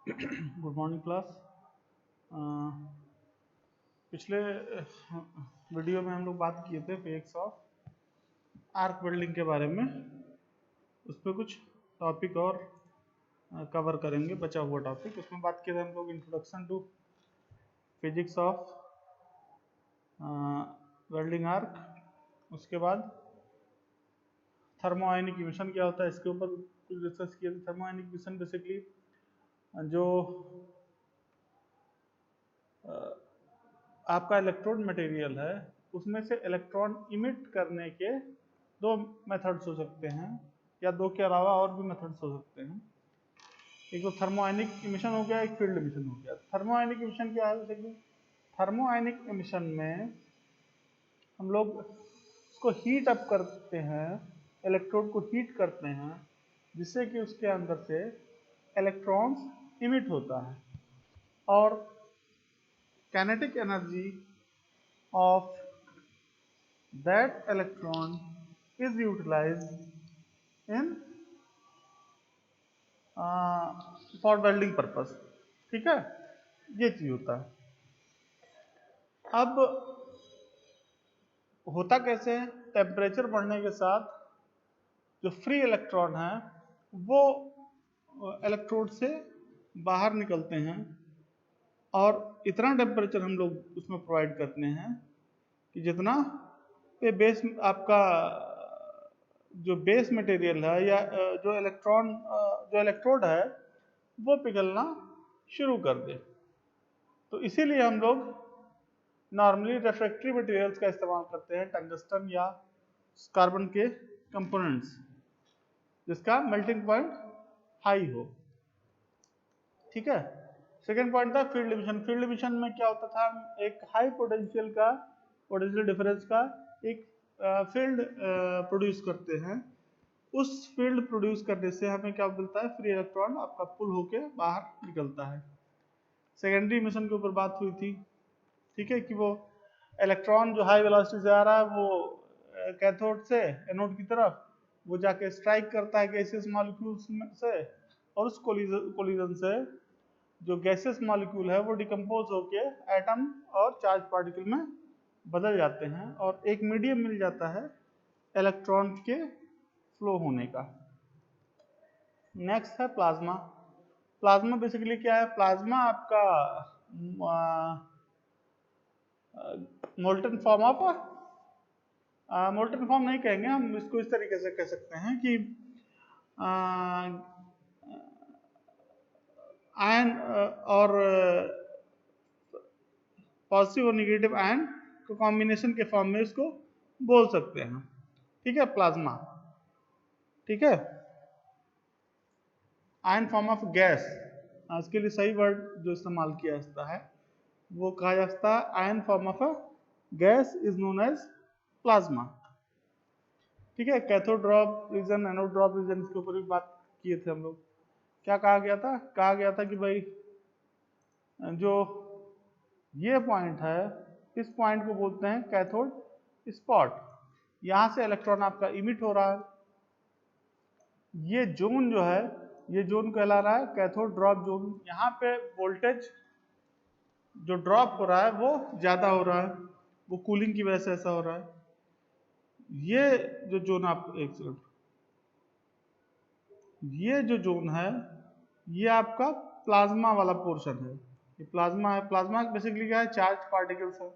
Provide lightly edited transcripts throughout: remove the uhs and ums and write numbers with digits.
Good morning class. पिछले video में हम लोग बात किए थे फिजिक्स ऑफ आर्क वेल्डिंग के बारे में। उस पर कुछ टॉपिक और कवर करेंगे, बचा हुआ टॉपिक। उसमें बात किए थे हम लोग introduction to physics of welding arc. उसके बाद थर्मोआयनिक इमिशन क्या होता है, इसके ऊपर कुछ डिस्कस किए थे। थर्मोआयनिक इमिशन बेसिकली जो आपका इलेक्ट्रोड मटेरियल है उसमें से इलेक्ट्रॉन इमिट करने के दो मेथड्स हो सकते हैं, या दो के अलावा और भी मेथड्स हो सकते हैं। एक तो थर्मोआयनिक इमिशन हो गया, एक फील्ड इमिशन हो गया। थर्मोआयनिक इमिशन क्या है? जैसे कि थर्मोआयनिक इमिशन में हम लोग उसको हीट अप करते हैं, इलेक्ट्रोड को हीट करते हैं, जिससे कि उसके अंदर से इलेक्ट्रॉन्स इमिट होता है और kinetic energy of that electron is utilized in for welding purpose। ठीक है, ये चीज होता है। अब होता कैसे है? टेम्परेचर बढ़ने के साथ जो फ्री इलेक्ट्रॉन है वो इलेक्ट्रोड से बाहर निकलते हैं और इतना टेम्परेचर हम लोग उसमें प्रोवाइड करते हैं कि जितना पे बेस आपका जो बेस मटेरियल है या जो इलेक्ट्रोड है वो पिघलना शुरू कर दे। तो इसीलिए हम लोग नॉर्मली रिफ्रैक्टरी मटेरियल्स का इस्तेमाल करते हैं, टंगस्टन या कार्बन के कंपोनेंट्स, जिसका मेल्टिंग पॉइंट हाई हो। ठीक है। सेकेंड पॉइंट था फील्ड डिविजन। फील्ड डिविजन में क्या होता था? एक हाई पोटेंशियल डिफरेंस का एक फील्ड प्रोड्यूस करते हैं। उस फील्ड प्रोड्यूस करने से हमें क्या मिलता है? फ्री इलेक्ट्रॉन आपका पुल होके बाहर निकलता है। सेकेंडरी इमिशन के ऊपर बात हुई थी, ठीक है, कि वो इलेक्ट्रॉन जो हाई वेलोसिटी से आ रहा है वो कैथोड से एनोड की तरफ वो जाके स्ट्राइक करता है गैसियस मॉलिक्यूल्स से, और उस कोलिजन से जो गैसियस मॉलिक्यूल है वो डिकम्पोज होके एटम और चार्ज पार्टिकल में बदल जाते हैं और एक मीडियम मिल जाता है इलेक्ट्रॉन के फ्लो होने का। नेक्स्ट है प्लाज्मा। प्लाज्मा बेसिकली क्या है? प्लाज्मा आपका molten form of molten form नहीं कहेंगे हम इसको, इस तरीके से कह सकते हैं कि आयन और पॉजिटिव और निगेटिव आयन को कॉम्बिनेशन के फॉर्म में इसको बोल सकते हैं। ठीक है, प्लाज्मा। ठीक है, आयन फॉर्म ऑफ गैस, इसके लिए सही वर्ड जो इस्तेमाल किया जाता है वो कहा जाता है ion form of a gas is known as plasma. ठीक है, cathode drop region, anode drop region, इसके ऊपर भी बात किए थे हम लोग। क्या कहा गया था? कहा गया था कि भाई जो ये पॉइंट है इस पॉइंट को बोलते हैं कैथोड स्पॉट। यहां से इलेक्ट्रॉन आपका इमिट हो रहा है। ये जोन जो है ये जोन कहला रहा है कैथोड ड्रॉप जोन। यहाँ पे वोल्टेज जो ड्रॉप हो रहा है वो ज्यादा हो रहा है, वो कूलिंग की वजह से ऐसा हो रहा है। ये जो जोन, आप एक सेकंड, ये जो जोन है ये आपका प्लाज्मा वाला पोर्शन है। ये प्लाज्मा है। प्लाज्मा बेसिकली क्या है? चार्ज पार्टिकल्स है।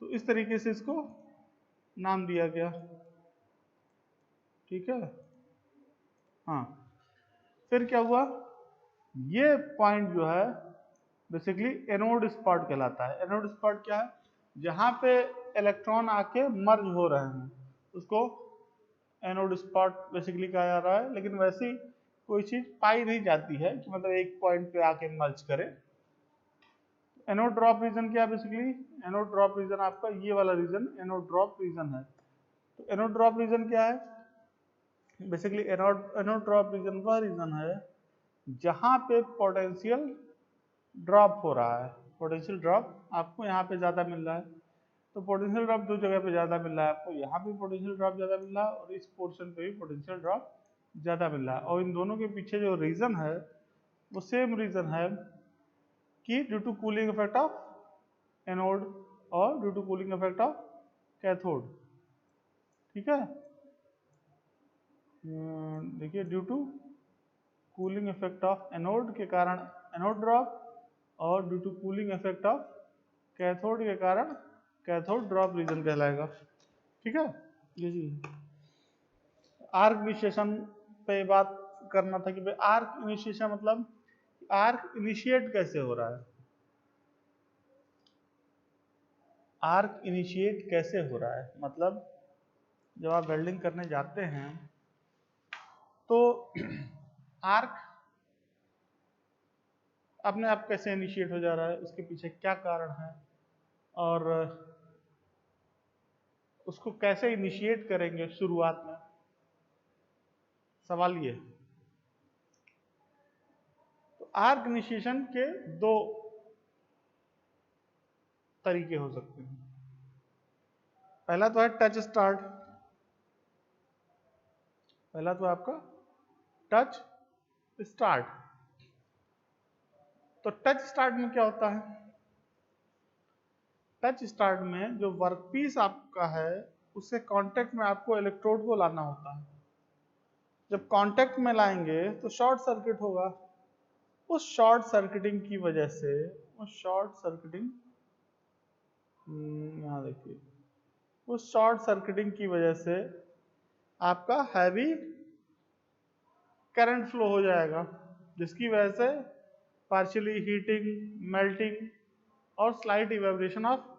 तो इस तरीके से इसको नाम दिया गया। ठीक है। हाँ, फिर क्या हुआ? ये पॉइंट जो है बेसिकली एनोड स्पॉट कहलाता है। एनोड स्पॉट क्या है? जहां पे इलेक्ट्रॉन आके मर्ज हो रहे हैं उसको एनोड स्पॉट बेसिकली कहा जा रहा है। लेकिन वैसी कोई चीज पाई नहीं जाती है कि मतलब एक पॉइंट पे आके मर्ज करे। एनोड ड्रॉप रीजन क्या है? बेसिकली एनोड ड्रॉप रीजन आपका ये वाला रीजन एनोड ड्रॉप रीजन है। तो एनोड ड्रॉप रीजन क्या है? बेसिकली एनोड ड्रॉप रीजन वह रीजन है जहां पे पोटेंशियल ड्रॉप हो रहा है। पोटेंशियल ड्रॉप आपको यहाँ पे ज्यादा मिल रहा है। तो पोटेंशियल ड्रॉप दो जगह पे ज्यादा मिल रहा है आपको, यहाँ पे पोटेंशियल ड्रॉप ज्यादा मिल रहा है और इस पोर्शन पे भी पोटेंशियल ड्रॉप ज्यादा मिल रहा है। और इन दोनों के पीछे जो रीजन है वो सेम रीजन है कि due to cooling effect of anode और due to cooling effect of cathode. ठीक है, देखिए due to cooling effect of anode के कारण एनोड ड्रॉप और due to cooling effect of cathode के कारण कैथोड ड्रॉप रीजन कहलाएगा। ठीक है, ये जी आर्क इनिशिएशन पे बात करना था कि भाई आर्क इनिशिएशन मतलब आर्क इनिशिएट कैसे हो रहा है। आर्क इनिशिएट कैसे हो रहा है मतलब जब आप वेल्डिंग करने जाते हैं तो आर्क अपने आप कैसे इनिशिएट हो जा रहा है, उसके पीछे क्या कारण है और उसको कैसे इनिशिएट करेंगे शुरुआत में, सवाल ये। तो आर्क इनिशिएशन के दो तरीके हो सकते हैं। पहला तो है टच स्टार्ट, पहला तो आपका टच स्टार्ट। तो टच स्टार्ट में क्या होता है, टच स्टार्ट में जो वर्कपीस आपका है उससे कांटेक्ट में आपको इलेक्ट्रोड को लाना होता है। जब कांटेक्ट में लाएंगे तो शॉर्ट सर्किट होगा। उस शॉर्ट सर्किटिंग की वजह से, उस शॉर्ट सर्किटिंग यहाँ देखिए, उस शॉर्ट सर्किटिंग की वजह से आपका हैवी करंट फ्लो हो जाएगा, जिसकी वजह से पार्शियली हीटिंग, मेल्टिंग और स्लाइट इवेपोरेशन ऑफ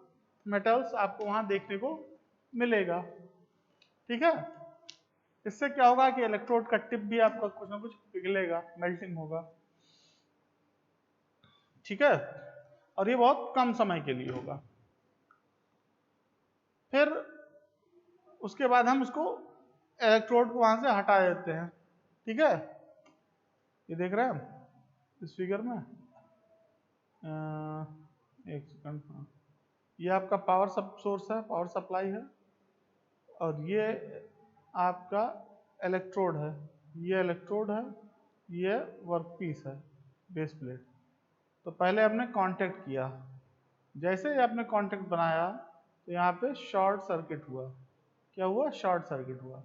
मेटल्स आपको वहां देखने को मिलेगा। ठीक है, इससे क्या होगा कि इलेक्ट्रोड का टिप भी आपका कुछ ना कुछ पिघलेगा, मेल्टिंग होगा। ठीक है, और ये बहुत कम समय के लिए होगा। फिर उसके बाद हम इसको इलेक्ट्रोड को वहां से हटा देते हैं। ठीक है, ये देख रहे हैं हम इस फिगर में, एक सेकंड, हाँ, ये आपका पावर सोर्स है, पावर सप्लाई है, और ये आपका इलेक्ट्रोड है, ये इलेक्ट्रोड है, ये वर्कपीस है, बेस प्लेट। तो पहले आपने कांटेक्ट किया, जैसे ही आपने कांटेक्ट बनाया तो यहाँ पे शॉर्ट सर्किट हुआ। क्या हुआ, शॉर्ट सर्किट हुआ।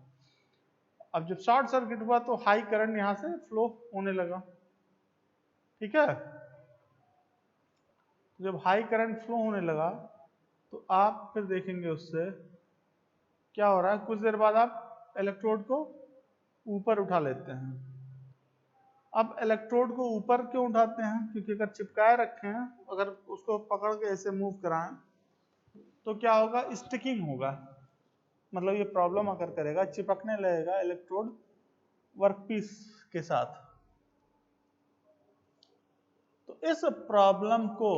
अब जब शॉर्ट सर्किट हुआ तो हाई करंट यहाँ से फ्लो होने लगा। ठीक है, जब हाई करंट फ्लो होने लगा तो आप फिर देखेंगे उससे क्या हो रहा है। कुछ देर बाद आप इलेक्ट्रोड को ऊपर उठा लेते हैं। अब इलेक्ट्रोड को ऊपर क्यों उठाते हैं, क्योंकि अगर चिपकाए रखे हैं, अगर उसको पकड़ के ऐसे मूव कराएं तो क्या होगा, स्टिकिंग होगा, मतलब ये प्रॉब्लम अगर करेगा, चिपकने लगेगा इलेक्ट्रोड वर्कपीस के साथ। तो इस प्रॉब्लम को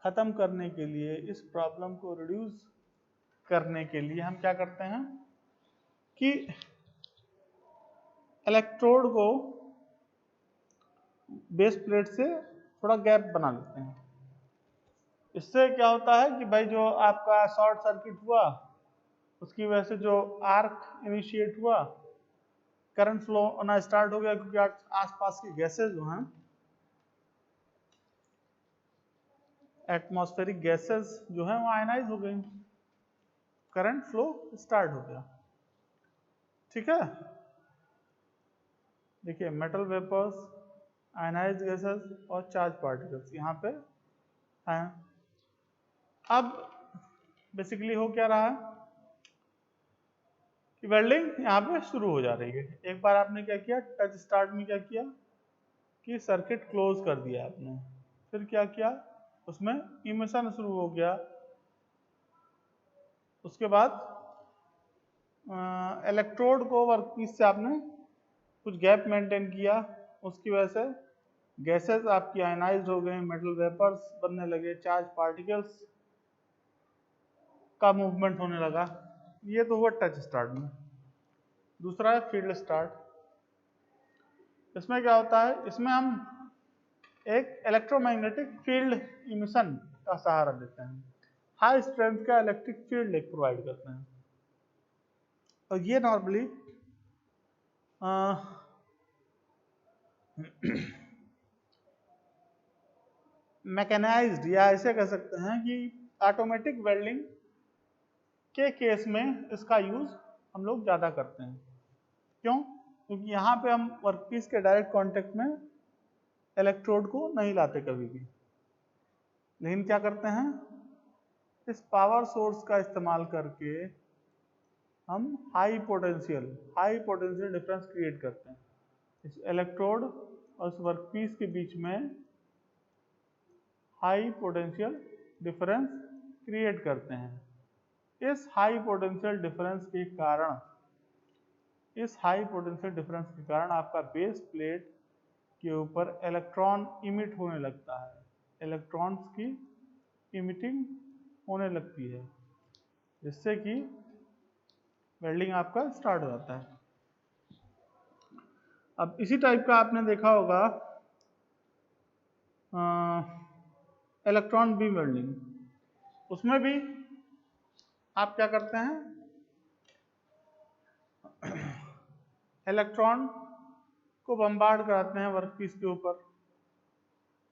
खत्म करने के लिए, इस प्रॉब्लम को रिड्यूस करने के लिए हम क्या करते हैं कि इलेक्ट्रोड को बेस प्लेट से थोड़ा गैप बना लेते हैं। इससे क्या होता है कि भाई जो आपका शॉर्ट सर्किट हुआ उसकी वजह से जो आर्क इनिशिएट हुआ, करंट फ्लो होना स्टार्ट हो गया, क्योंकि आसपास की गैसेस जो हैं, एटमॉस्फेरिक गैसेस जो हैं, वो आयनाइज हो गई, करंट फ्लो स्टार्ट हो गया। ठीक है, देखिए मेटल वेपर्स, आयनाइज्ड गैसेस और चार्ज पार्टिकल्स यहाँ पे हैं। अब बेसिकली हो क्या रहा है कि वेल्डिंग यहाँ पे शुरू हो जा रही है। एक बार आपने क्या किया, टच स्टार्ट में क्या किया कि सर्किट क्लोज कर दिया आपने, फिर क्या किया, उसमें इमिशन शुरू हो गया। उसके बाद इलेक्ट्रोड को वर्कपीस से आपने कुछ गैप मेंटेन किया, उसकी वजह से गैसेस आपकी आयनाइज्ड हो गए, मेटल वेपर्स बनने लगे, चार्ज पार्टिकल्स का मूवमेंट होने लगा। ये तो हुआ टच स्टार्ट में। दूसरा है फील्ड स्टार्ट। इसमें क्या होता है, इसमें हम एक इलेक्ट्रोमैग्नेटिक फील्ड इमिशन का सहारा लेते हैं, हाई स्ट्रेंथ का इलेक्ट्रिक फील्ड एक प्रोवाइड करते हैं। और ये नॉर्मली मैकेनाइज्ड, या ऐसे कह सकते हैं कि ऑटोमेटिक वेल्डिंग के केस में इसका यूज हम लोग ज़्यादा करते हैं। क्यों? क्योंकि यहाँ पे हम वर्कपीस के डायरेक्ट कांटेक्ट में इलेक्ट्रोड को नहीं लाते कभी भी, लेकिन क्या करते हैं, इस पावर सोर्स का इस्तेमाल करके हम हाई पोटेंशियल डिफरेंस क्रिएट करते हैं। इस इलेक्ट्रोड और इस वर्कपीस के बीच में हाई पोटेंशियल डिफरेंस क्रिएट करते हैं। इस हाई पोटेंशियल डिफरेंस के कारण आपका बेस प्लेट के ऊपर इलेक्ट्रॉन इमिट होने लगता है, इलेक्ट्रॉन्स की इमिटिंग होने लगती है, जिससे कि वेल्डिंग आपका स्टार्ट हो जाता है। अब इसी टाइप का आपने देखा होगा इलेक्ट्रॉन बीम वेल्डिंग। उसमें भी आप क्या करते हैं, इलेक्ट्रॉन को बम्बार्ड कराते हैं वर्कपीस के ऊपर,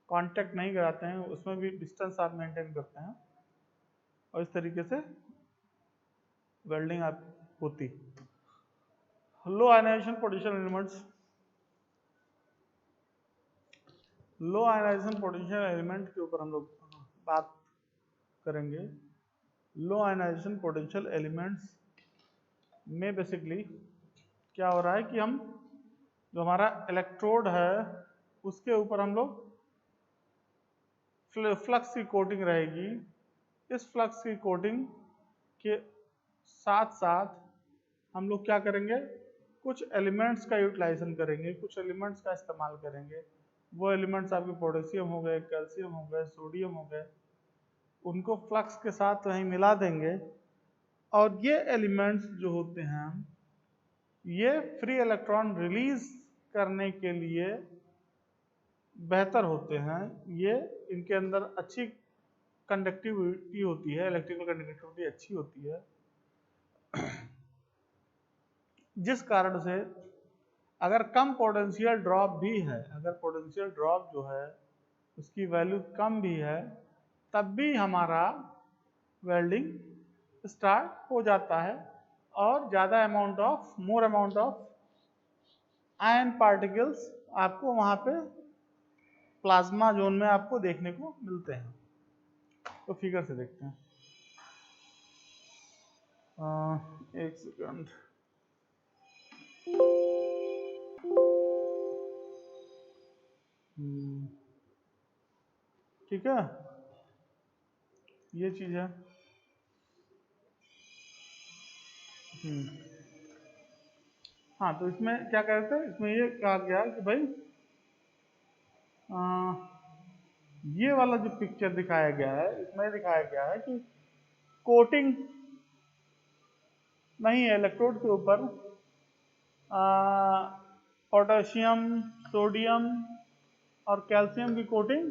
कांटेक्ट नहीं कराते हैं, उसमें भी डिस्टेंस आप मेंटेन करते हैं और इस तरीके से वेल्डिंग आप होती। लो आयनाइजेशन पोटेंशियल एलिमेंट्स, लो आयनाइजेशन पोटेंशियल एलिमेंट के ऊपर हम लोग बात करेंगे। लो आयनाइजेशन पोटेंशियल एलिमेंट्स में बेसिकली क्या हो रहा है कि हम जो हमारा इलेक्ट्रोड है उसके ऊपर हम लोग फ्लक्स की कोटिंग रहेगी। इस फ्लक्स की कोटिंग के साथ साथ हम लोग क्या करेंगे, कुछ एलिमेंट्स का यूटिलाइजेशन करेंगे, कुछ एलिमेंट्स का इस्तेमाल करेंगे। वो एलिमेंट्स आपके पोटेशियम हो गए, कैल्शियम हो गए, सोडियम हो गए, उनको फ्लक्स के साथ वहीं मिला देंगे और ये एलिमेंट्स जो होते हैं ये फ्री इलेक्ट्रॉन रिलीज करने के लिए बेहतर होते हैं। ये इनके अंदर अच्छी कंडक्टिविटी होती है, इलेक्ट्रिकल कंडक्टिविटी अच्छी होती है, जिस कारण से अगर कम पोटेंशियल ड्रॉप भी है, अगर पोटेंशियल ड्रॉप जो है उसकी वैल्यू कम भी है, तब भी हमारा वेल्डिंग स्टार्ट हो जाता है और ज़्यादा more amount of ion particles आपको वहाँ पे प्लाज्मा जोन में आपको देखने को मिलते हैं। तो फिगर से देखते हैं। एक सेकंड, ठीक है, ये चीज है। हाँ, तो इसमें क्या कहते हैं, इसमें ये कहा गया कि भाई ये वाला जो पिक्चर दिखाया गया है, इसमें दिखाया गया है कि कोटिंग नहीं है इलेक्ट्रोड के ऊपर, पोटेशियम, सोडियम और कैल्शियम की कोटिंग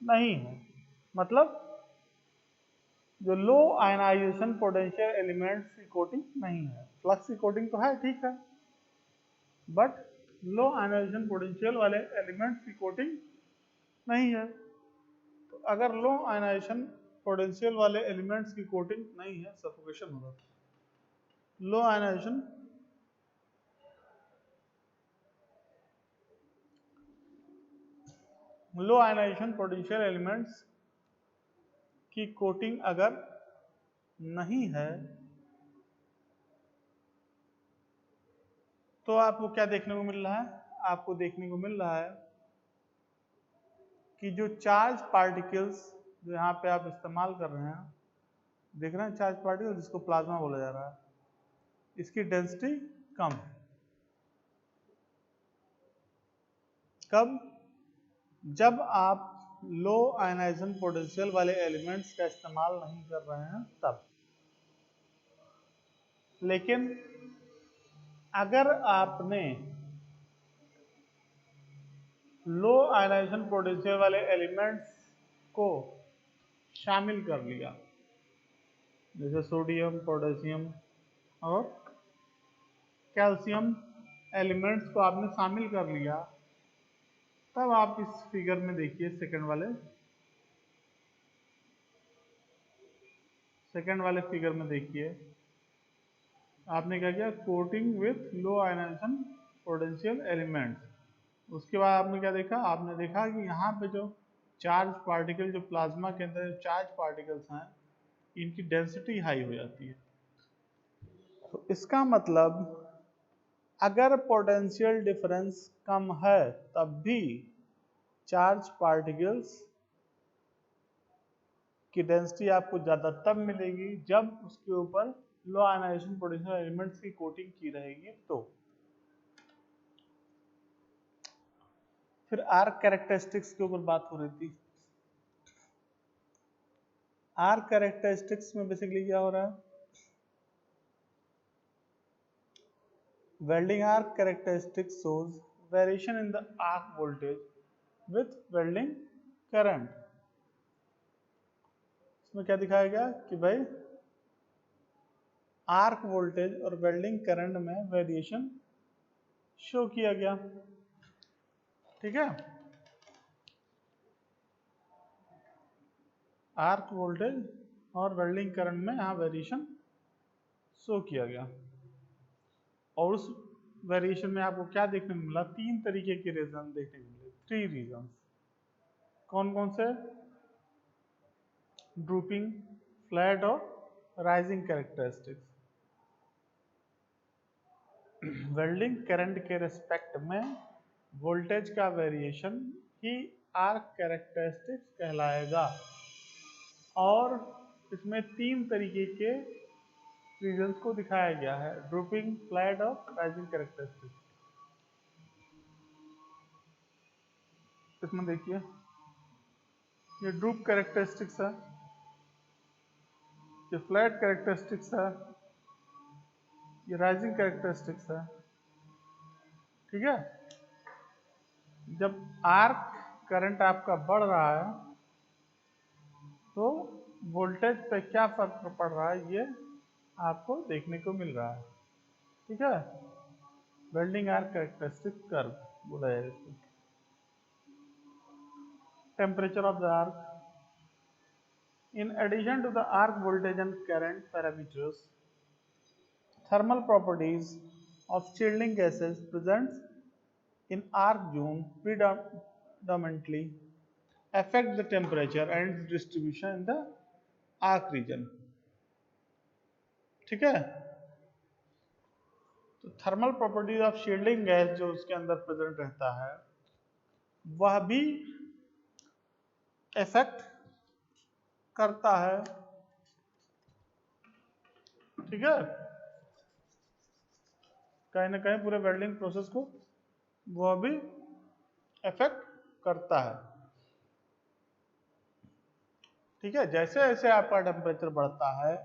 नहीं है। मतलब जो लो आयनाइजेशन पोटेंशियल एलिमेंट्स की कोटिंग नहीं है। फ्लक्स की कोटिंग तो है, ठीक है, बट लो आयनाइजेशन पोटेंशियल वाले एलिमेंट्स की कोटिंग नहीं है। तो अगर लो आयनाइजेशन पोटेंशियल वाले एलिमेंट्स की कोटिंग नहीं है, सफोकेशन होगा। लो आयनाइजेशन पोटेंशियल एलिमेंट्स की कोटिंग अगर नहीं है तो आपको क्या देखने को मिल रहा है, आपको देखने को मिल रहा है कि जो चार्ज पार्टिकल्स जो यहाँ पे आप इस्तेमाल कर रहे हैं, देख रहे हैं चार्ज पार्टिकल जिसको प्लाज्मा बोला जा रहा है, इसकी डेंसिटी कम है। कब? जब आप लो आयनाइजेशन पोटेंशियल वाले एलिमेंट्स का इस्तेमाल नहीं कर रहे हैं तब। लेकिन अगर आपने लो आयनाइजेशन पोटेंशियल वाले एलिमेंट्स को शामिल कर लिया, जैसे सोडियम, पोटेशियम और कैल्शियम एलिमेंट्स को आपने शामिल कर लिया, तब आप इस फिगर में देखिए सेकंड वाले फिगर में देखिए, आपने क्या किया, coating with low ionization potential elements. उसके बाद आपने क्या देखा, आपने देखा कि यहाँ पे जो चार्ज पार्टिकल, जो प्लाज्मा के अंदर जो चार्ज पार्टिकल्स हैं, इनकी डेंसिटी हाई हो जाती है। तो इसका मतलब अगर पोटेंशियल डिफरेंस कम है तब भी चार्ज पार्टिकल्स की डेंसिटी आपको ज़्यादा तब मिलेगी जब उसके ऊपर लो आयनाइजेशन पोटेंशियल एलिमेंट्स की कोटिंग की रहेगी। तो फिर आर्क कैरेक्टरिस्टिक्स के ऊपर बात हो रही थी। आर्क कैरेक्टरिस्टिक्स में बेसिकली क्या हो रहा है, welding arc characteristics shows variation in the arc voltage with welding current। इसमें क्या दिखाया गया कि भाई आर्क वोल्टेज और वेल्डिंग करंट में वेरिएशन शो किया गया। ठीक है, आर्क वोल्टेज और वेल्डिंग करंट में यहाँ वेरिएशन शो किया गया। और उस वेरिएशन में आपको क्या देखने को मिला, तीन तरीके के रीजन देखने को मिले, 3 रीजन। कौन कौन से, ड्रूपिंग, फ्लैट और राइजिंग कैरेक्टरिस्टिक्स। वेल्डिंग करंट के रिस्पेक्ट में वोल्टेज का वेरिएशन ही आर्क कैरेक्टरिस्टिक्स कहलाएगा। और इसमें 3 तरीके के रीजन्स को दिखाया गया है, ड्रूपिंग, फ्लैट और राइजिंग कैरेक्टरिस्टिक्स। इसमें देखिए, ये ड्रूप कैरेक्टरिस्टिक्स है, ये फ्लैट कैरेक्टरिस्टिक्स है, ये राइजिंग कैरेक्टरिस्टिक्स है। ठीक है, जब आर्क करंट आपका बढ़ रहा है तो वोल्टेज पे क्या फर्क पड़ रहा है, ये आपको देखने को मिल रहा है। ठीक है, वेल्डिंग आर्क कैरेक्टरिस्टिक कर्व बोला जाएगा इसको। Temperature of the arc, in addition to the arc voltage and current parameters, thermal properties of shielding gases present in arc zone predominantly affect the temperature and its distribution in the arc region। ठीक है, तो thermal properties of shielding gas जो उसके अंदर present रहता है वह भी इफेक्ट करता है। ठीक है, कहीं ना कहीं पूरे वेल्डिंग प्रोसेस को वह भी इफेक्ट करता है। ठीक है, जैसे जैसे आपका टेम्परेचर बढ़ता है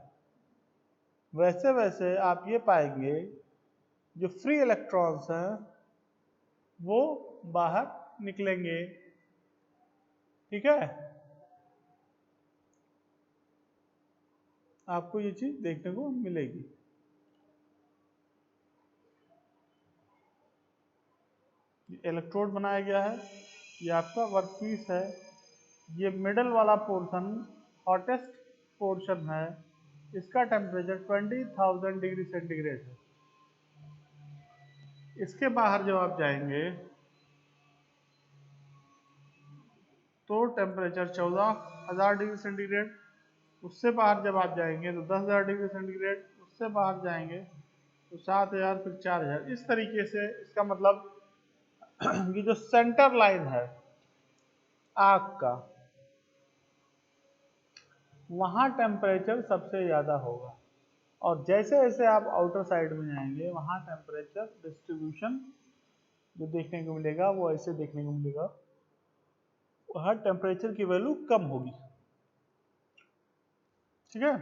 वैसे वैसे आप ये पाएंगे जो फ्री इलेक्ट्रॉन्स हैं वो बाहर निकलेंगे। ठीक है, आपको ये चीज देखने को मिलेगी। इलेक्ट्रोड बनाया गया है, ये आपका वर्कपीस है, ये मिडल वाला पोर्शन हॉटेस्ट पोर्शन है, इसका टेम्परेचर 20,000 डिग्री सेंटीग्रेड है। इसके बाहर जब आप जाएंगे तो टेम्परेचर 14,000 डिग्री सेंटीग्रेड, उससे बाहर जब आप जाएंगे तो 10,000 डिग्री सेंटीग्रेड, उससे बाहर जाएंगे तो 7,000, फिर 4,000। इस तरीके से इसका मतलब ये जो सेंटर लाइन है आग का, वहां टेम्परेचर सबसे ज्यादा होगा। और जैसे जैसे आप आउटर साइड में जाएंगे वहां टेम्परेचर डिस्ट्रीब्यूशन जो देखने को मिलेगा वो ऐसे देखने को मिलेगा, वहां टेम्परेचर की वैल्यू कम होगी। ठीक है,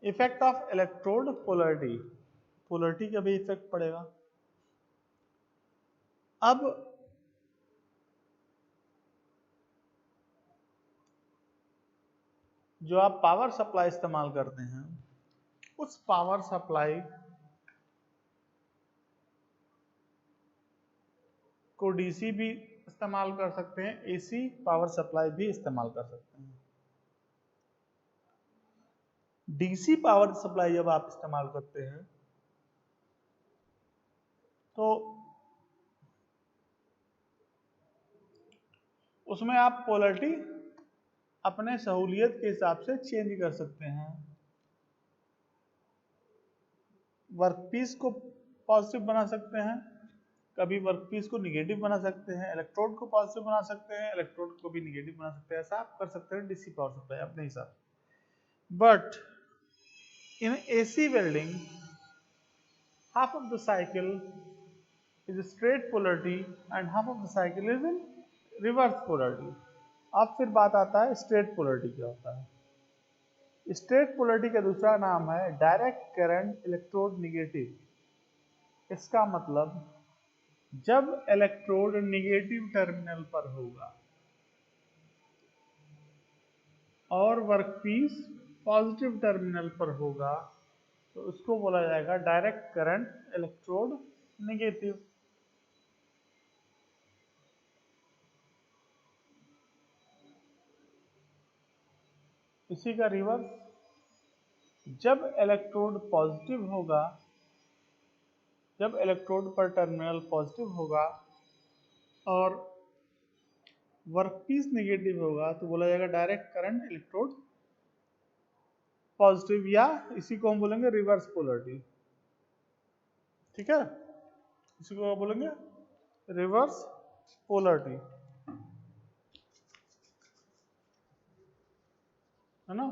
effect of electrode polarity, polarity का भी इफेक्ट पड़ेगा। अब जो आप पावर सप्लाई इस्तेमाल करते हैं, उस पावर सप्लाई, को डीसी भी इस्तेमाल कर सकते हैं, एसी पावर सप्लाई भी इस्तेमाल कर सकते हैं। डीसी पावर सप्लाई जब आप इस्तेमाल करते हैं तो उसमें आप पोलैरिटी अपने सहूलियत के हिसाब से चेंज कर सकते हैं। वर्कपीस को पॉजिटिव बना सकते हैं, कभी वर्कपीस को निगेटिव बना सकते हैं, इलेक्ट्रोड को पॉजिटिव बना सकते हैं, इलेक्ट्रोड को भी निगेटिव बना सकते हैं। ऐसा आप कर सकते हैं डीसी पावर सप्लाई अपने हिसाब से। But in AC welding half of the cycle is straight polarity and half of the cycle is in reverse polarity। अब फिर बात आता है स्ट्रेट पोलरिटी क्या होता है। स्ट्रेट पोलरिटी का दूसरा नाम है डायरेक्ट करंट इलेक्ट्रोड निगेटिव। इसका मतलब जब इलेक्ट्रोड निगेटिव टर्मिनल पर होगा और वर्कपीस पॉजिटिव टर्मिनल पर होगा तो उसको बोला जाएगा डायरेक्ट करंट इलेक्ट्रोड निगेटिव। इसी का रिवर्स, जब इलेक्ट्रोड पॉजिटिव होगा, जब इलेक्ट्रोड पर टर्मिनल पॉजिटिव होगा और वर्कपीस निगेटिव होगा तो बोला जाएगा डायरेक्ट करंट इलेक्ट्रोड पॉजिटिव, या इसी को हम बोलेंगे रिवर्स पोलरिटी। ठीक है, इसी को बोलेंगे रिवर्स पोलरिटी, है ना।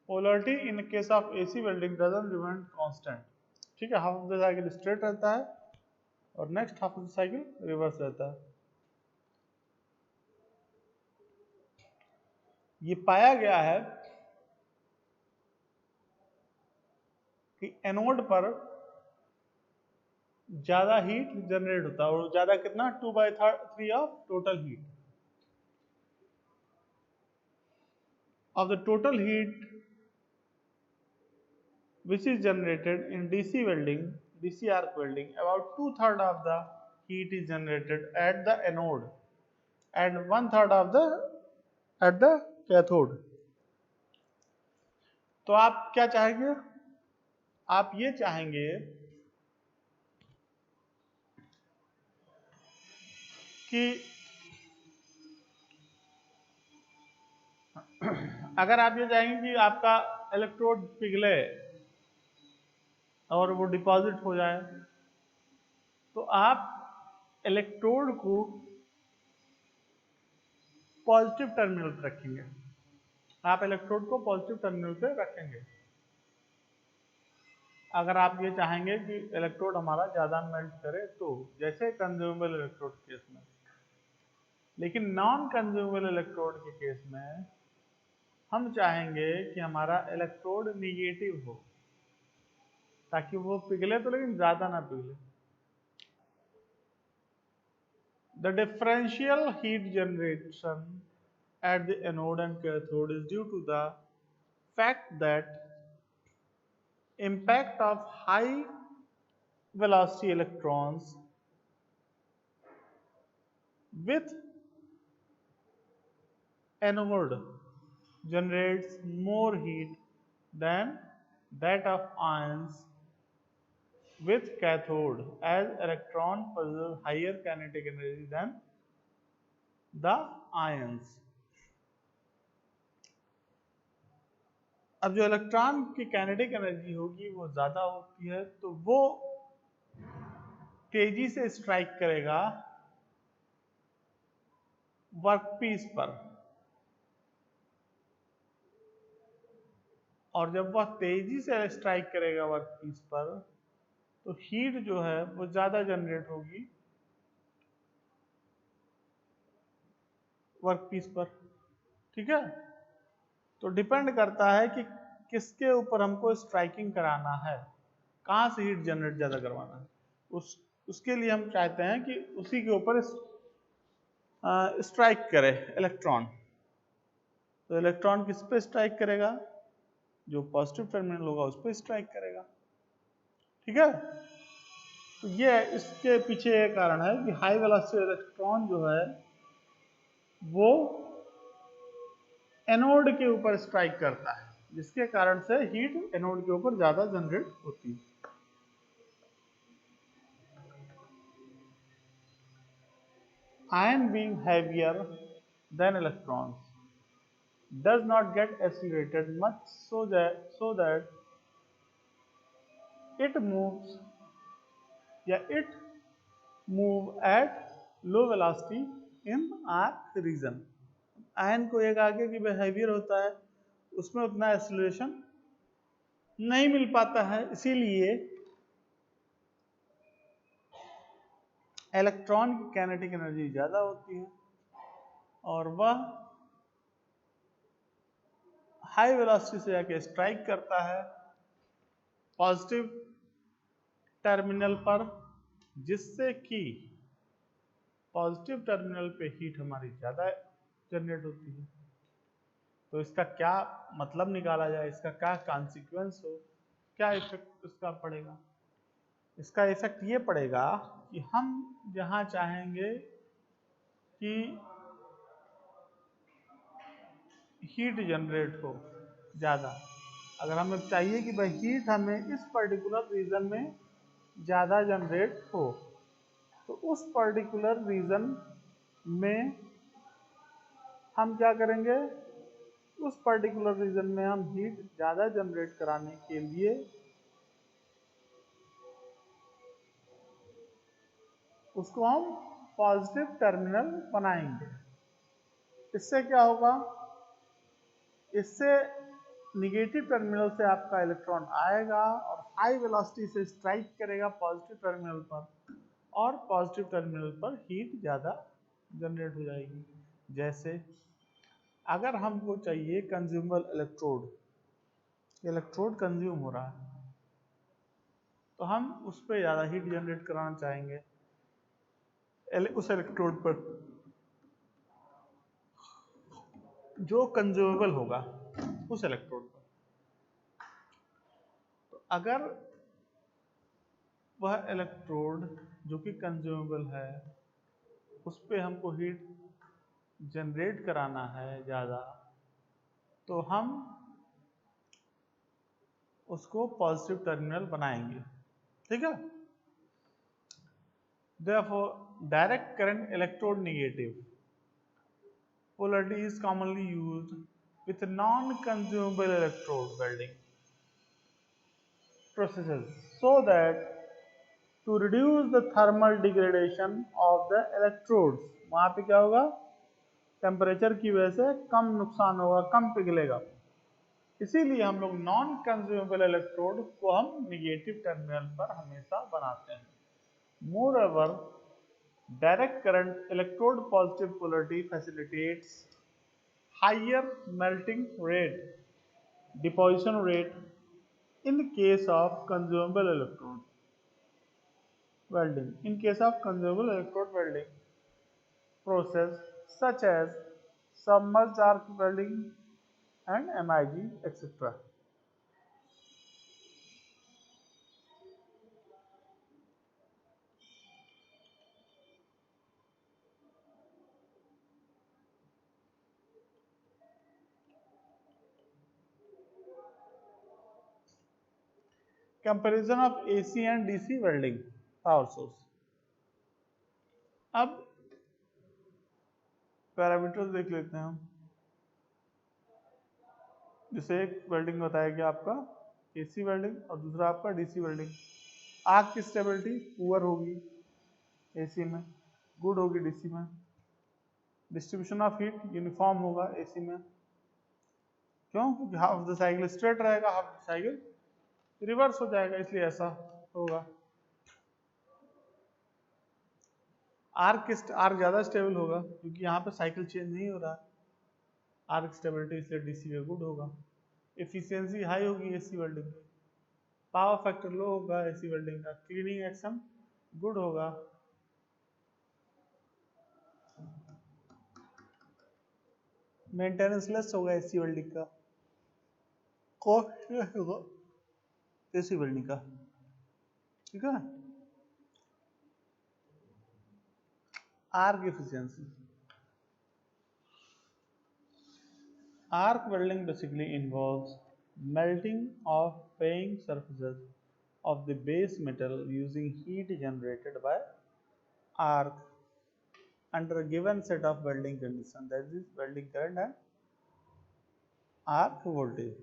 Polarity in case of AC welding doesn't remain constant. ठीक है, half of the cycle straight रहता है और next half of the cycle reverse रहता है। ये पाया गया है कि एनोड पर ज्यादा हीट जनरेट होता है, और ज्यादा कितना 2/3 of total heat of the total heat which is generated in DC welding, DC arc welding, about 2/3 of the heat is generated at the anode and 1/3 of the at the cathode। तो आप क्या चाहेंगे, आप ये चाहेंगे कि अगर आप ये चाहेंगे कि आपका इलेक्ट्रोड पिघले और वो डिपॉजिट हो जाए तो आप इलेक्ट्रोड को पॉजिटिव टर्मिनल पर रखेंगे, आप इलेक्ट्रोड को पॉजिटिव टर्मिनल पे रखेंगे। अगर आप ये चाहेंगे कि इलेक्ट्रोड हमारा ज़्यादा मेल्ट करे तो, जैसे कंज्यूमेबल इलेक्ट्रोड के केस में। लेकिन नॉन कंज्यूमेबल इलेक्ट्रोड के केस में हम चाहेंगे कि हमारा इलेक्ट्रोड निगेटिव हो ताकि वो पिघले तो, लेकिन ज़्यादा ना पिघले। The differential heat generation at the anode and cathode is due to the fact that impact of high velocity electrons with anode generates more heat than that of ions with cathode, as electron possess higher kinetic energy than the ions। अब जो electron की kinetic energy होगी वो ज्यादा होती है तो वो तेजी से स्ट्राइक करेगा वर्कपीस पर, और जब वह तेजी से स्ट्राइक करेगा वर्कपीस पर तो हीट जो है वो ज्यादा जनरेट होगी वर्कपीस पर। ठीक है, तो डिपेंड करता है कि किसके ऊपर हमको स्ट्राइकिंग कराना है, कहाँ से हीट जनरेट ज़्यादा करवाना है, उसके लिए हम चाहते हैं कि उसी के ऊपर स्ट्राइक करे इलेक्ट्रॉन। तो इलेक्ट्रॉन किस पे स्ट्राइक करेगा? जो पॉजिटिव टर्मिनल होगा उस पे स्ट्राइक करेगा। ठीक है, तो ये इसके पीछे ये कारण है कि हाई वेलोसिटी इलेक्ट्रॉन जो है वो एनोड के ऊपर स्ट्राइक करता है, जिसके कारण से हीट एनोड के ऊपर ज्यादा जनरेट होती है। Ion being heavier than electrons does not get accelerated much so that it move at low velocity in arc region। Ion को एक आगे की बिहेवियर होता है, उसमें उतना एक्सीलरेशन नहीं मिल पाता है, इसीलिए इलेक्ट्रॉन की काइनेटिक एनर्जी ज्यादा होती है और वह हाई वेलोसिटी से जाके स्ट्राइक करता है पॉजिटिव टर्मिनल पर, जिससे कि पॉजिटिव टर्मिनल पे हीट हमारी ज़्यादा जनरेट होती है। तो इसका क्या मतलब निकाला जाए, इसका क्या कॉन्सिक्वेंस हो, क्या इफेक्ट इसका पड़ेगा? इसका इफेक्ट ये पड़ेगा कि हम जहाँ चाहेंगे कि हीट जनरेट हो ज़्यादा, अगर हमें चाहिए कि भाई हीट हमें इस पर्टिकुलर रीजन में ज़्यादा जनरेट हो, तो उस पर्टिकुलर रीजन में हम क्या करेंगे? उस पर्टिकुलर रीजन में हम हीट ज़्यादा जनरेट कराने के लिए उसको हम पॉजिटिव टर्मिनल बनाएंगे। इससे क्या होगा? इससे निगेटिव टर्मिनल से आपका इलेक्ट्रॉन आएगा और हाई वेलोसिटी से स्ट्राइक करेगा पॉजिटिव टर्मिनल पर, और पॉजिटिव टर्मिनल पर हीट ज़्यादा जनरेट हो जाएगी। जैसे अगर हमको चाहिए कंज्यूमेबल इलेक्ट्रोड, इलेक्ट्रोड कंज्यूम हो रहा है, तो हम उस पर ज़्यादा हीट जनरेट कराना चाहेंगे उस इलेक्ट्रोड पर जो कंज्यूमेबल होगा उस इलेक्ट्रोड पर। तो अगर वह इलेक्ट्रोड जो कि कंज्यूमेबल है उस पर हमको हीट जनरेट कराना है ज़्यादा, तो हम उसको पॉजिटिव टर्मिनल बनाएंगे। ठीक है, therefore direct current electrode negative polarity is commonly used with non-consumable electrode welding processes so that to reduce the thermal degradation of the electrodes। वहां पे क्या होगा? टेम्परेचर की वजह से कम नुकसान होगा, कम पिघलेगा, इसीलिए हम लोग नॉन कंज्यूमेबल इलेक्ट्रोड को हम निगेटिव टर्मिनल पर हमेशा बनाते हैं। Moreover direct current electrode positive polarity facilitates higher melting rate, deposition rate in case of consumable electrode welding, in case of consumable electrode welding process such as submerged arc welding and MIG etc. Comparison of AC and DC welding power source। अब parameters देख लेते हैं हम। जैसे एक welding बताया गया आपका एसी वेल्डिंग और दूसरा आपका डीसी वेल्डिंग। आग की स्टेबिलिटी पुअर होगी एसी में, गुड होगी डीसी में। डिस्ट्रीब्यूशन ऑफ हीट यूनिफॉर्म होगा एसी में। क्यों? क्योंकि half of the cycle straight रहेगा, half of the cycle reverse हो जाएगा, इसलिए ऐसा होगा। आर्क ज़्यादा स्टेबल होगा क्योंकि यहाँ पे साइकिल चेंज नहीं हो रहा है। आर्क स्टेबिलिटी इसलिए डीसी में गुड होगा। एफिशिएंसी हाई होगी एसी वेल्डिंग की। पावर फैक्टर लो होगा एसी वेल्डिंग का। क्लीनिंग एक्शन गुड होगा। मेंटेनेंस लेस होगा एसी वेल्डिंग का, कॉस्ट लेस होगा एसी वेल्डिंग का। ठीक है। Arc efficiency, arc welding basically involves melting of paying surfaces of the base metal using heat generated by arc under a given set of welding conditions, that is welding current and arc voltage.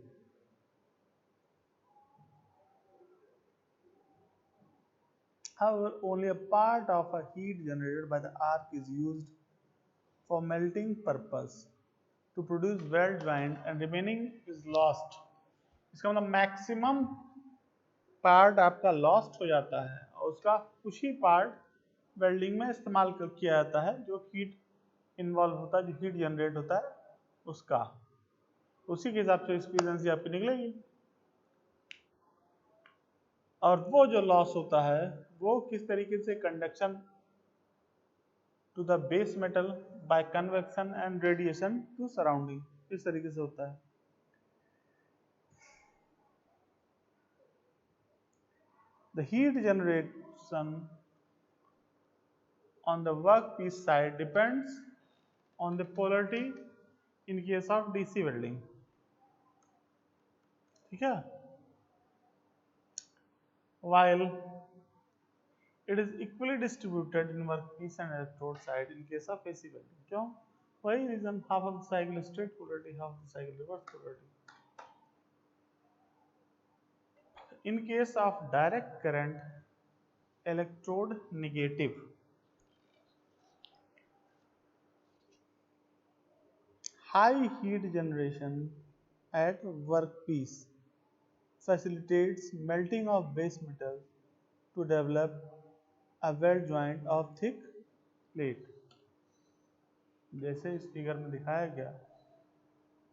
However, only a part of a heat generated by the arc is used for melting purpose to produce weld joint and remaining is lost. इसका मतलब maximum part आपका lost हो जाता है और उसका कुछ ही part welding में इस्तेमाल किया जाता है, जो हीट इन्वॉल्व होता है, जो हीट जनरेट होता है उसका, उसी के हिसाब से एफिशिएंसी आपकी निकलेगी। और वो जो लॉस होता है वो किस तरीके से, conduction to the base metal by convection and radiation to surrounding, इस तरीके से होता है। The heat generation on the workpiece side depends on the polarity in case of DC welding। ठीक है। While it is equally distributed in workpiece and electrode side in case of AC welding। क्यों? वही reason, half of the cycle straight polarity, half of the cycle reverse polarity। In case of direct current, electrode negative, high heat generation at workpiece facilitates melting of base metal to develop a weld joint of thick plate। जैसे इस figure में दिखाया गया,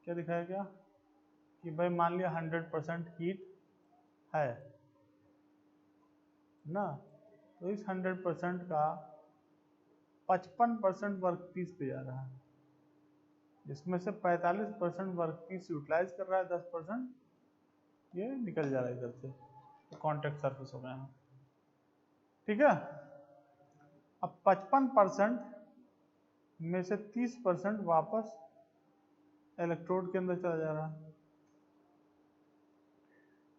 क्या दिखाया गया कि भाई मान लिया 100% हीट है ना, तो इस 100% का 55% वर्क पीस पे जा रहा है, जिसमें से 45% वर्क पीस यूटिलाइज कर रहा है, 10% ये निकल जा रहा है इधर से, तो कॉन्टैक्ट सरफेस हो गया है। ठीक है। अब 55% में से 30% वापस इलेक्ट्रोड के अंदर चला जा रहा है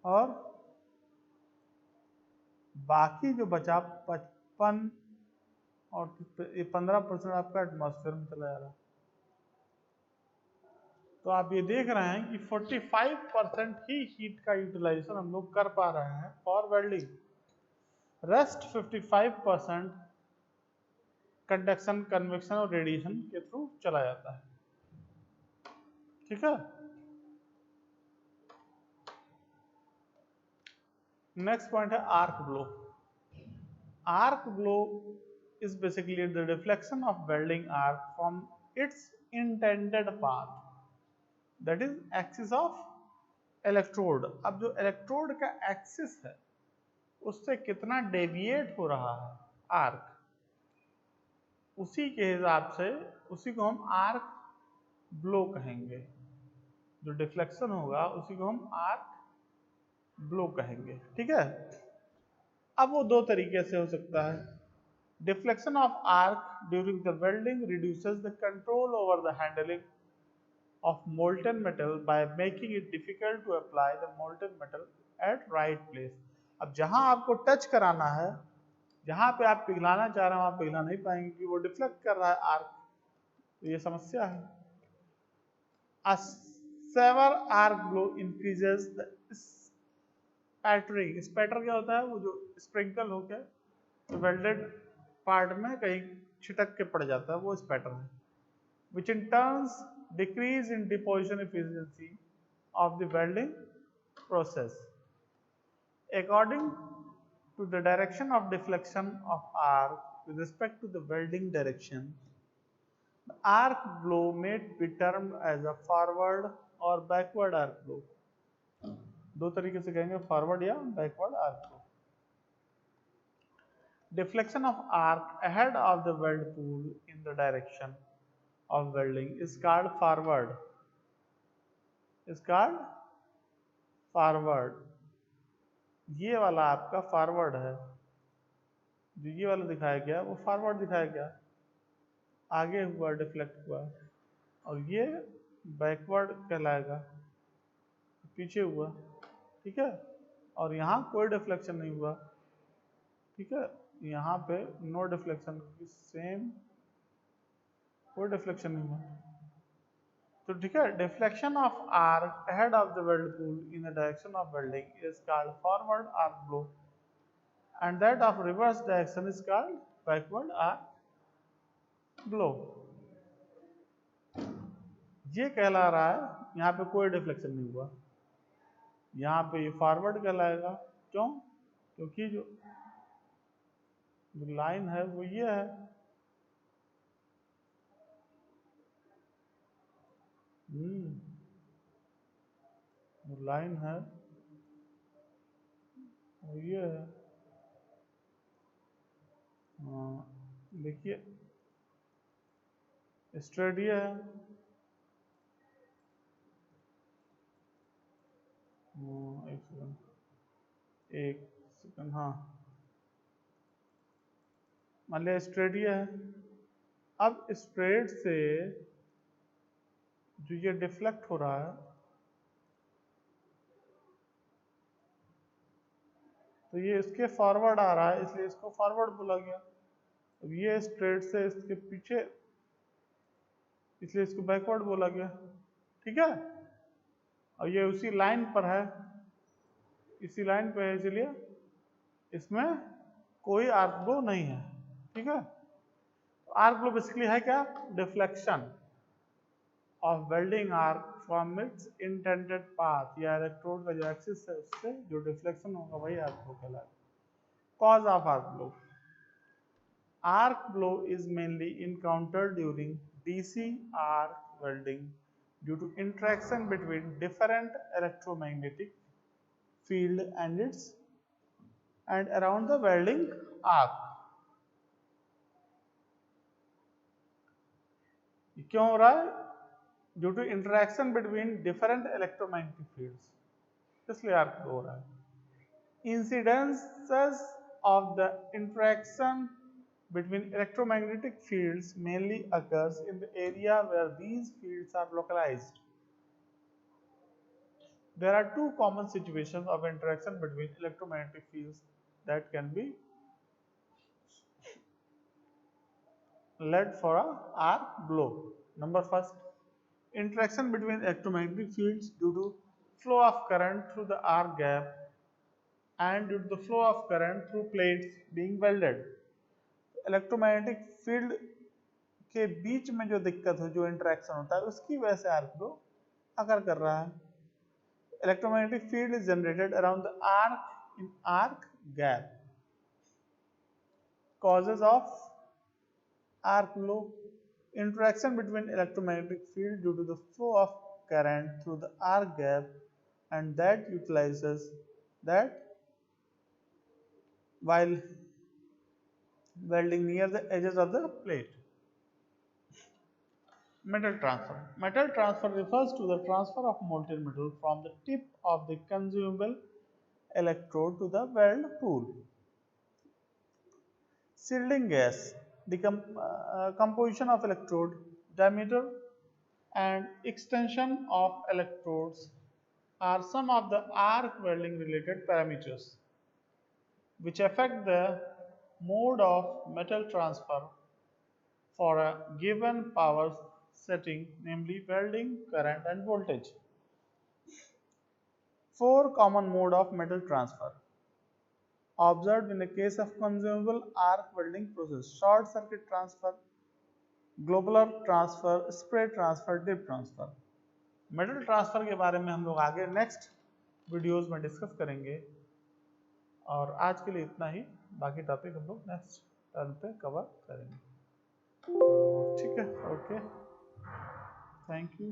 और बाकी जो बचा 55 और 15% आपका एटमॉस्फेयर में चला जा रहा है। तो आप ये देख रहे हैं कि 45% ही हीट का यूटिलाइजेशन हम लोग कर पा रहे हैं for welding, rest 55% conduction, convection और रेडिएशन के थ्रू चला जाता है। ठीक है। नेक्स्ट पॉइंट है arc blow. Arc blow is basically the deflection of welding arc from its intended path, that is axis of electrode। अब जो इलेक्ट्रोड का एक्सिस है उससे कितना डेविएट हो रहा है आर्क, उसी के हिसाब से उसी को हम आर्क ब्लो कहेंगे। जो डिफ्लेक्शन होगा उसी को हम आर्क ब्लो कहेंगे। ठीक है। अब वो दो तरीके से हो सकता है। Deflection of arc during the welding reduces the control over the handling of molten metal by making it difficult to apply the molten metal at right place। अब जहां आपको टच कराना है, जहां पे आप पिघलाना चाह रहे हो, आप पिघला नहीं पाएंगे कि वो डिफ्लेक्ट कर रहा है आर्क, तो ये समस्या है। A sever arc blow increases the spattering। Spatter क्या होता है? वो जो स्प्रिंकल होकर वेल्डेड पार्ट में कहीं छिटक के पड़ जाता है, वो स्पैटर है। which in turn decrease in deposition efficiency of the welding process according to the direction of deflection of arc with respect to the welding direction। The arc blow may be termed as a forward or backward arc blow। दो तरीके से कहेंगे, forward या backward arc blow. Deflection of arc ahead of the weld pool in the direction of welding is called forward. Is called forward. ये वाला आपका forward है, जो ये वाला दिखाया गया वो फॉरवर्ड दिखाया गया, आगे हुआ, डिफ्लेक्ट हुआ, और ये बैकवर्ड कहलाएगा, पीछे हुआ, ठीक है। और यहाँ कोई डिफ्लेक्शन नहीं हुआ, ठीक है, यहाँ पे नो डिफ्लेक्शन, सेम, कोई डिफ्लेक्शन नहीं हुआ। तो ठीक है, deflection of arc ahead of the weld pool in the direction of welding is called forward arc blow, and that of reverse direction is called backward arc blow. ये कहला रहा है यहाँ पे कोई डिफ्लेक्शन नहीं हुआ, यहाँ पे ये फॉरवर्ड कहलाएगा। क्यों? क्योंकि जो लाइन है वो ये है, लाइन है और ये है। देखिए स्ट्रेट ये है, एक सेकंड, हाँ, मान लिया स्ट्रेट ये है। अब स्ट्रेट से जो ये डिफ्लेक्ट हो रहा है, तो ये इसके फॉरवर्ड आ रहा है, इसलिए इसको फॉरवर्ड बोला गया। अब ये स्ट्रेट से इसके पीछे, इसलिए इसको बैकवर्ड बोला गया, ठीक है। और ये उसी लाइन पर है, इसी लाइन पे है, इसलिए इसमें कोई आर्क ब्लो नहीं है, ठीक है। आर्क ब्लो बेसिकली है क्या? Deflection of welding arc from its intended path, या इलेक्ट्रोड का जो एक्सिस है उससे जो डिफ्लेक्शन होगा वही आर्क ब्लो कहलाएगा। Cause of arc blow, arc blow is mainly encountered during DC arc welding due to interaction between different electromagnetic field and around the welding arc. क्यों हो रहा है? Due to interaction between different electromagnetic fields, इसलिए arc blow हो रहा है। Incidences of the interaction between electromagnetic fields mainly occurs in the area where these fields are localized. There are two common situations of interaction between electromagnetic fields that can be led for a arc blow. Number first, interaction between electromagnetic fields due to flow of current through the arc gap and due to the flow of current through plates being welded. Electromagnetic field के बीच में जो दिक्कत हो, जो interaction होता है, उसकी वजह से आर्क ब्लो अकर कर रहा है। Electromagnetic field is generated around the arc in arc gap. Causes of arc blow, interaction between electromagnetic field due to the flow of current through the arc gap, and that utilizes that while welding near the edges of the plate. Metal transfer. Metal transfer refers to the transfer of molten metal from the tip of the consumable electrode to the weld pool. Shielding gas. The composition of electrode, diameter and extension of electrodes are some of the arc welding related parameters which affect the mode of metal transfer for a given power setting, namely welding, current and voltage. Four common mode of metal transfer observed in the case of consumable arc welding process: short circuit transfer, globular transfer, spray transfer, dip transfer. Metal transfer के बारे में हम लोग आगे next videos में discuss करेंगे, और आज के लिए इतना ही। बाकी टॉपिक हम लोग नेक्स्ट टर्न पे कवर करेंगे। तो ठीक है, ओके, थैंक यू।